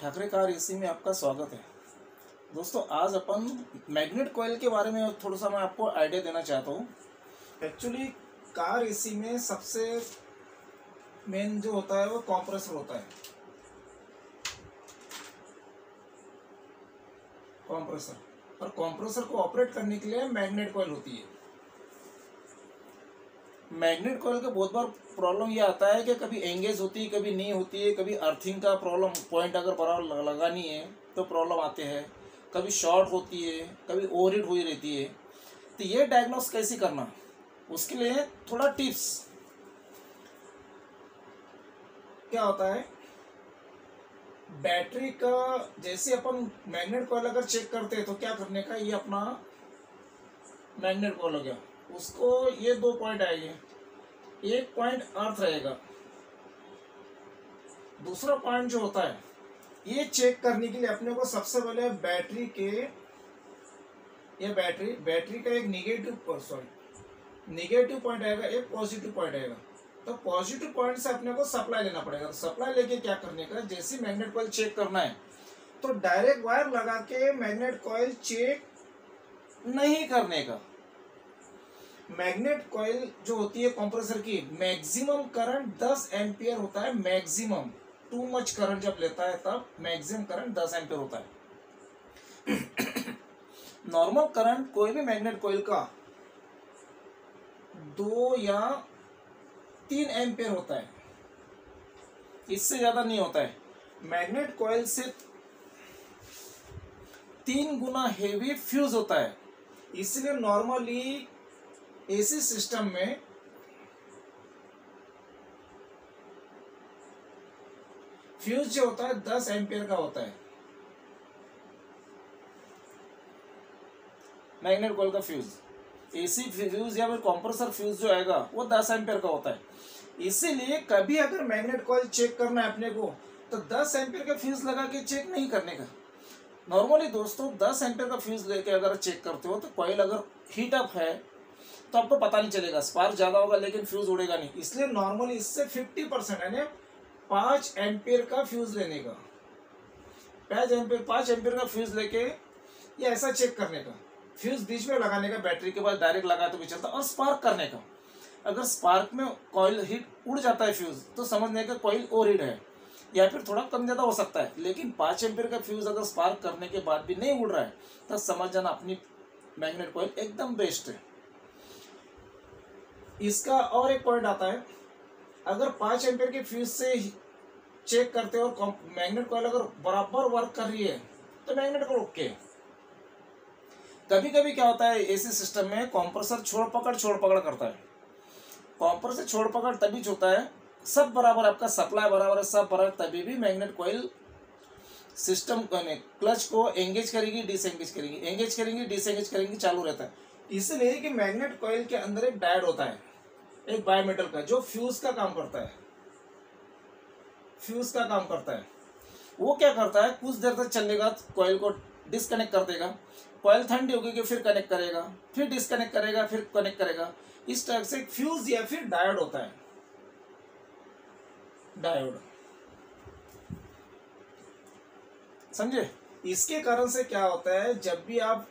Thackeray car AC में आपका स्वागत है। दोस्तों, आज अपन मैग्नेट कॉइल के बारे में थोड़ा सा मैं आपको आइडिया देना चाहता हूँ। एक्चुअली कार एसी में सबसे मेन जो होता है वो कंप्रेसर होता है। कंप्रेसर और कंप्रेसर को ऑपरेट करने के लिए मैग्नेट कॉइल होती है। मैग्नेट कॉइल का बहुत बार प्रॉब्लम ये आता है कि कभी एंगेज होती है, कभी नहीं होती है, कभी अर्थिंग का प्रॉब्लम, पॉइंट अगर बराबर लगानी है तो प्रॉब्लम आते हैं, कभी शॉर्ट होती है, कभी ओवरहीट हुई रहती है। तो ये डायग्नोस कैसे करना, उसके लिए थोड़ा टिप्स। क्या होता है, बैटरी का जैसे अपन मैग्नेट कॉइल अगर चेक करते हैं तो क्या करने का, ये अपना मैग्नेट कॉइल हो गया, उसको ये दो पॉइंट आएंगे, एक पॉइंट अर्थ रहेगा, दूसरा पॉइंट जो होता है ये चेक करने के लिए अपने को सबसे पहले बैटरी के, ये बैटरी का एक निगेटिव पॉइंट आएगा, एक पॉजिटिव पॉइंट आएगा। तो पॉजिटिव पॉइंट से अपने को सप्लाई लेना पड़ेगा। तो सप्लाई लेके क्या करने का, जैसे मैग्नेट कॉइल चेक करना है तो डायरेक्ट वायर लगा के मैग्नेट कॉइल चेक नहीं करने का। मैग्नेट कॉइल जो होती है कंप्रेसर की, मैक्सिमम करंट 10 एम्पियर होता है। मैक्सिमम, टू मच करंट जब लेता है तब मैक्सिमम करंट 10 एम्पियर होता है। नॉर्मल करंट कोई भी मैग्नेट कॉइल का 2 या 3 एम्पियर होता है, इससे ज्यादा नहीं होता है। मैग्नेट कॉइल से 3 गुना हेवी फ्यूज होता है। इसलिए नॉर्मली एसी सिस्टम में फ्यूज जो होता है 10 एम्पियर का होता है। मैग्नेट कॉइल का फ्यूज, एसी फ्यूज या फिर कंप्रेसर फ्यूज जो आएगा वो 10 एम्पियर का होता है। इसीलिए कभी अगर मैग्नेट कॉइल चेक करना है अपने को तो 10 एम्पियर का फ्यूज लगा के चेक नहीं करने का। नॉर्मली दोस्तों 10 एम्पियर का फ्यूज लेके अगर चेक करते हो तो कॉइल अगर हीट अप है तो आपको पता नहीं चलेगा, स्पार्क ज्यादा होगा लेकिन फ्यूज उड़ेगा नहीं। इसलिए नॉर्मली इससे 50% यानी 5 एम्पियर का फ्यूज लेने का, 5 एम्पियर का फ्यूज लेके ये ऐसा चेक करने का, फ्यूज बीच में लगाने का, बैटरी के बाद डायरेक्ट लगा तो भी चलता, और स्पार्क करने का। अगर स्पार्क में कॉइल हीट उड़ जाता है फ्यूज तो समझने का कॉइल ओवर हीट है या फिर थोड़ा कम ज्यादा हो सकता है। लेकिन 5 एम्पियर का फ्यूज अगर स्पार्क करने के बाद भी नहीं उड़ रहा है तो समझ जाना अपनी मैग्नेट कॉइल एकदम बेस्ट है। इसका और एक पॉइंट आता है, अगर 5 एम्पियर के फ्यूज से चेक करते हो और मैग्नेट कॉइल अगर बराबर वर्क कर रही है तो मैग्नेट कॉइल ओके। कभी कभी क्या होता है एसी सिस्टम में, कंप्रेसर छोड़ पकड़ करता है। कंप्रेसर छोड़ पकड़ तभी होता है, सब बराबर, आपका सप्लाई बराबर है, सब बराबर, तभी भी मैग्नेट कॉइल सिस्टम क्लच को एंगेज करेगी, डिसएंगेज करेगी, एंगेज करेंगी, डिसएंगेज करेंगी, चालू रहता है। इसलिए कि मैग्नेट कॉइल के अंदर एक डायोड होता है, एक बायोमेटल का, जो फ्यूज का काम करता है। फ्यूज का काम करता है, वो क्या करता है, कुछ देर तक चलने के बाद कॉइल को डिस्कनेक्ट कर देगा। कॉइल ठंडी होगी कि फिर कनेक्ट करेगा, फिर डिस्कनेक्ट करेगा, फिर कनेक्ट करेगा। इस टाइप से फ्यूज या फिर डायोड होता है, डायोड, समझे। इसके कारण से क्या होता है, जब भी आप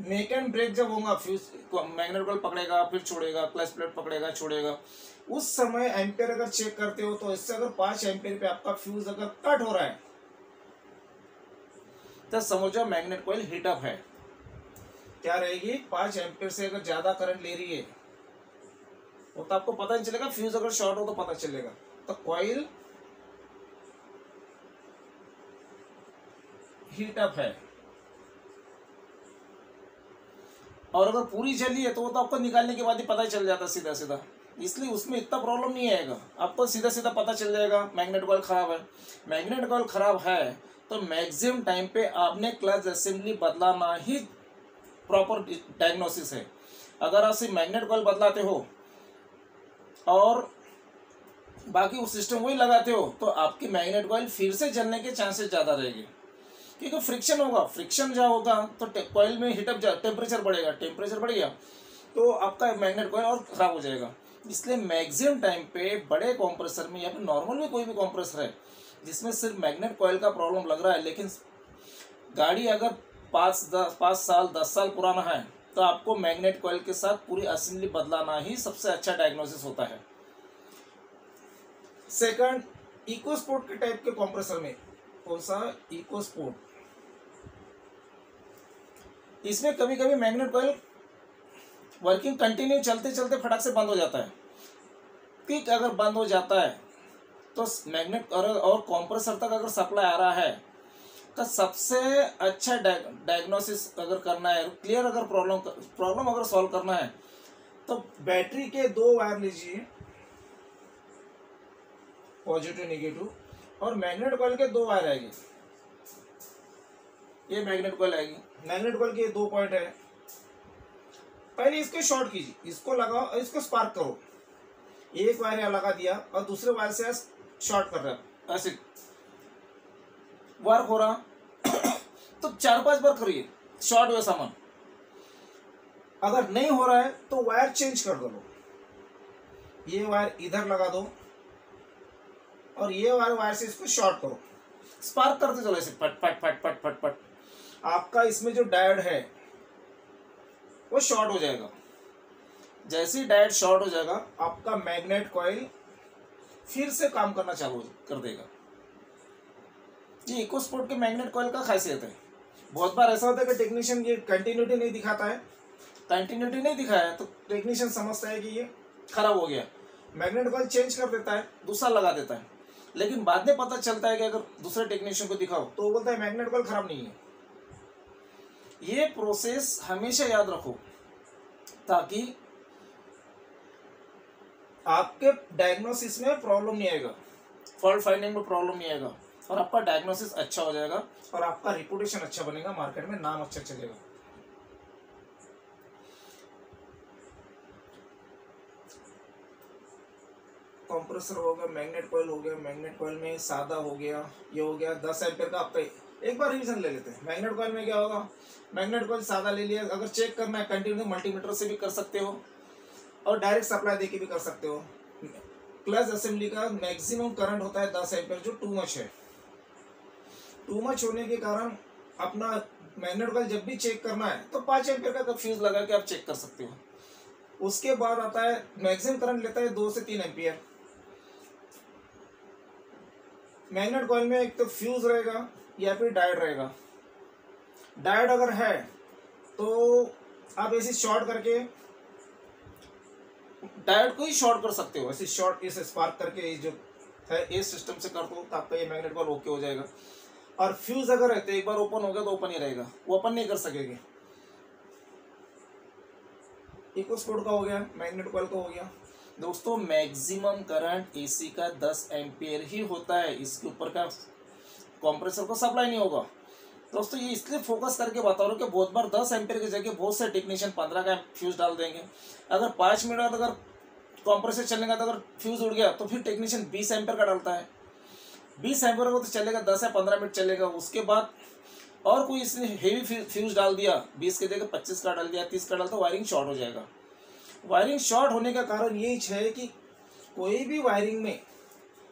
मेक एंड ब्रेक जब होगा, फ्यूज मैग्नेट कॉइल पकड़ेगा फिर छोड़ेगा, क्लच प्लेट पकड़ेगा छोड़ेगा, उस समय एम्पियर अगर चेक करते हो तो इससे अगर 5 एम्पियर पे आपका फ्यूज अगर कट हो रहा है तो समझो मैग्नेट कॉइल हीट अप है। क्या रहेगी, 5 एम्पियर से अगर ज्यादा करंट ले रही है वो तो आपको पता नहीं चलेगा, फ्यूज अगर शॉर्ट हो तो पता चलेगा। तो कॉइल हीट अप है, और अगर पूरी चली है तो वो तो आपको निकालने के बाद ही पता ही चल जाता सीधा सीधा। इसलिए उसमें इतना प्रॉब्लम नहीं आएगा, आपको सीधा सीधा पता चल जाएगा मैग्नेट कॉइल खराब है। मैग्नेट कॉइल खराब है तो मैक्सिमम टाइम पे आपने क्लच असेंबली बदलाना ही प्रॉपर डायग्नोसिस है। अगर आप सिर्फ मैग्नेट कॉइल बदलाते हो और बाकी उस सिस्टम वही लगाते हो तो आपकी मैग्नेट कॉइल फिर से जलने के चांसेस ज़्यादा रहेंगे, क्योंकि फ्रिक्शन होगा। फ्रिक्शन जहाँ होगा तो कॉइल में हीटअप, टेम्परेचर बढ़ेगा, टेम्परेचर बढ़ गया तो आपका मैग्नेट कॉइल और खराब हो जाएगा। इसलिए मैक्सिमम टाइम पे बड़े कंप्रेसर में या फिर नॉर्मल में कोई भी कंप्रेसर है जिसमें सिर्फ मैग्नेट कॉइल का प्रॉब्लम लग रहा है, लेकिन गाड़ी अगर 5 साल 10 साल पुराना है तो आपको मैग्नेट कॉइल के साथ पूरी असेंबली बदलाना ही सबसे अच्छा डायग्नोसिस होता है। सेकंड, इकोस्पोर्ट के टाइप के कंप्रेसर में, कौन सा, इकोस्पोर्ट, इसमें कभी कभी मैग्नेट कॉइल वर्किंग कंटिन्यू चलते चलते फटाक से बंद हो जाता है। क्विक अगर बंद हो जाता है तो मैग्नेट और कंप्रेसर तक अगर सप्लाई आ रहा है तो सबसे अच्छा डायग्नोसिस अगर करना है, क्लियर अगर प्रॉब्लम अगर सॉल्व करना है तो बैटरी के 2 वायर लीजिए, पॉजिटिव नेगेटिव, और मैग्नेट कॉइल के 2 वायर आएगी। ये मैग्नेट कॉइल आएगी, मैग्नेट कॉइल के 2 पॉइंट है। पहले इसको शॉर्ट कीजिए, इसको लगाओ, इसको स्पार्क करो, एक वायर यहाँ लगा दिया और दूसरे वायर से शॉर्ट कर रहा है, ऐसे वर्क हो रहा तो 4-5 बार करिए, शॉर्ट हुआ सामान। अगर नहीं हो रहा है तो वायर चेंज कर दो, ये वायर इधर लगा दो और ये वायर से इसको शॉर्ट करो, स्पार्क करते चलो ऐसे फट फट फट फट फट फट। आपका इसमें जो डायोड है वो शॉर्ट हो जाएगा। जैसे ही डायोड शॉर्ट हो जाएगा आपका मैग्नेट कॉइल फिर से काम करना चालू कर देगा। ये इकोस्पोर्ट के मैग्नेट कॉइल का खासियत है। बहुत बार ऐसा होता है कि टेक्नीशियन ये कंटिन्यूटी नहीं दिखाता है, कंटिन्यूटी नहीं दिखाया तो टेक्नीशियन समझता है कि ये खराब हो गया, मैग्नेट कॉइल चेंज कर देता है, दूसरा लगा देता है। लेकिन बाद में पता चलता है कि अगर दूसरे टेक्नीशियन को दिखाओ तो वो बोलता है मैग्नेट कॉइल खराब नहीं है। ये प्रोसेस हमेशा याद रखो ताकि आपके डायग्नोसिस में प्रॉब्लम नहीं आएगा, फॉल्ट फाइंडिंग में प्रॉब्लम नहीं आएगा और आपका डायग्नोसिस अच्छा हो जाएगा और आपका रिपुटेशन अच्छा बनेगा, मार्केट में नाम अच्छा चलेगा। कंप्रेसर हो गया, मैग्नेट कॉइल हो गया, मैग्नेट कॉइल में सादा हो गया, ये हो गया 10 एम्पीयर का। आपका एक बार रिवीजन ले लेते हैं। मैग्नेट कॉइल में क्या होगा, मैग्नेट कॉइल सादा ले लिया, अगर चेक करना है कंटिन्यू मल्टीमीटर से भी कर सकते हो और डायरेक्ट सप्लाई देके भी कर सकते हो। क्लच असेंबली का मैक्सिमम करंट होता है 10 एम्पीयर, जो टू मच है। टू मच होने के कारण अपना मैग्नेट कॉइल जब भी चेक करना है तो 5 एम्पीयर का फ्यूज लगा के आप चेक कर सकते हो। उसके बाद आता है मैक्सिमम करंट लेता है 2 से 3 एम्पीयर। मैग्नेट कॉइल में एक तो फ्यूज रहेगा या फिर डायोड रहेगा। डायोड अगर है तो आप ऐसे शॉर्ट करके डायोड को ही शॉर्ट कर सकते हो, ऐसे शॉर्ट इसे स्पार्क करके जो है इस सिस्टम से कर दो तो आपका ये मैग्नेट कॉइल ओके हो जाएगा। और फ्यूज अगर है तो एक बार ओपन हो गया तो ओपन ही रहेगा, वो ओपन नहीं कर सकेगी। इकोस्पोर्ट का हो गया, मैग्नेट कॉइल का हो गया। दोस्तों मैक्सिमम करंट एसी का 10 एम्पियर ही होता है, इसके ऊपर का कंप्रेसर को सप्लाई नहीं होगा। दोस्तों ये इसलिए फोकस करके बता रहा हूँ कि बहुत बार 10 एम्पियर की जगह बहुत से टेक्नीशियन 15 का फ्यूज डाल देंगे। अगर 5 मिनट अगर कंप्रेसर चलेगा तो अगर फ्यूज उड़ गया तो फिर टेक्नीशियन 20 एम्पियर का डालता है। 20 एम्पियर को तो चलेगा 10 या 15 मिनट चलेगा, उसके बाद और कोई इसने हेवी फ्यूज डाल दिया, 20 की जगह 25 का डाल दिया, 30 का डाल, तो वायरिंग शॉर्ट हो जाएगा। वायरिंग शॉर्ट होने का कारण यही है कि कोई भी वायरिंग में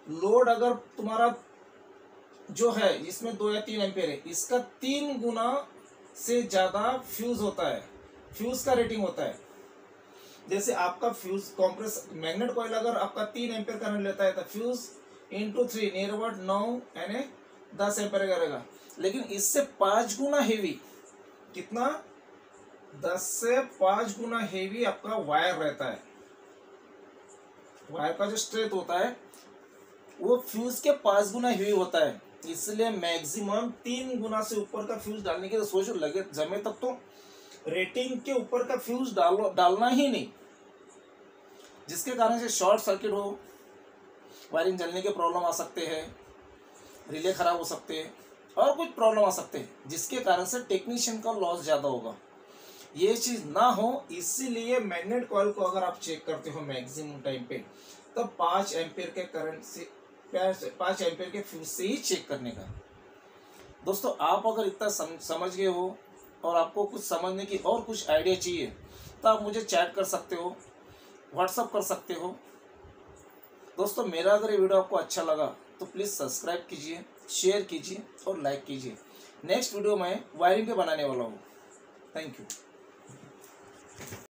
लोड अगर तुम्हारा जो है इसमें 2 या 3 एम्पियर है, इसका 3 गुना से ज्यादा फ्यूज होता है, फ्यूज का रेटिंग होता है। जैसे आपका फ्यूज कॉम्प्रेस मैग्नेट कॉइल अगर आपका 3 एम्पियर करंट लेता है तो फ्यूज इंटू 3 नियर अबाउट 9 यानी 10 एम्पियर करेगा। लेकिन इससे 5 गुना हेवी, कितना, 10 से 5 गुना हेवी आपका वायर रहता है। वायर का जो स्ट्रेंथ होता है वो फ्यूज के 5 गुना हेवी होता है। इसलिए मैक्सिमम 3 गुना से ऊपर का फ्यूज डालने की तो सोचो, लगे जमे तक तो रेटिंग के ऊपर का फ्यूज डालना ही नहीं, जिसके कारण से शॉर्ट सर्किट हो, वायरिंग जलने के प्रॉब्लम आ सकते हैं, रिले खराब हो सकते हैं और कुछ प्रॉब्लम आ सकते हैं, जिसके कारण से टेक्नीशियन का लॉस ज़्यादा होगा। ये चीज़ ना हो, इसीलिए मैग्नेट कॉइल को अगर आप चेक करते हो मैक्सिमम टाइम पे तो 5 एम्पियर के करंट से 5 एम्पियर के फ्यूज से ही चेक करने का। दोस्तों आप अगर इतना समझ गए हो और आपको कुछ समझने की और कुछ आइडिया चाहिए तो आप मुझे चैट कर सकते हो। व्हाट्सअप कर सकते हो। दोस्तों मेरा अगर ये वीडियो आपको अच्छा लगा तो प्लीज़ सब्सक्राइब कीजिए, शेयर कीजिए और लाइक कीजिए। नेक्स्ट वीडियो में वायरिंग के बनाने वाला हूँ। Thank you.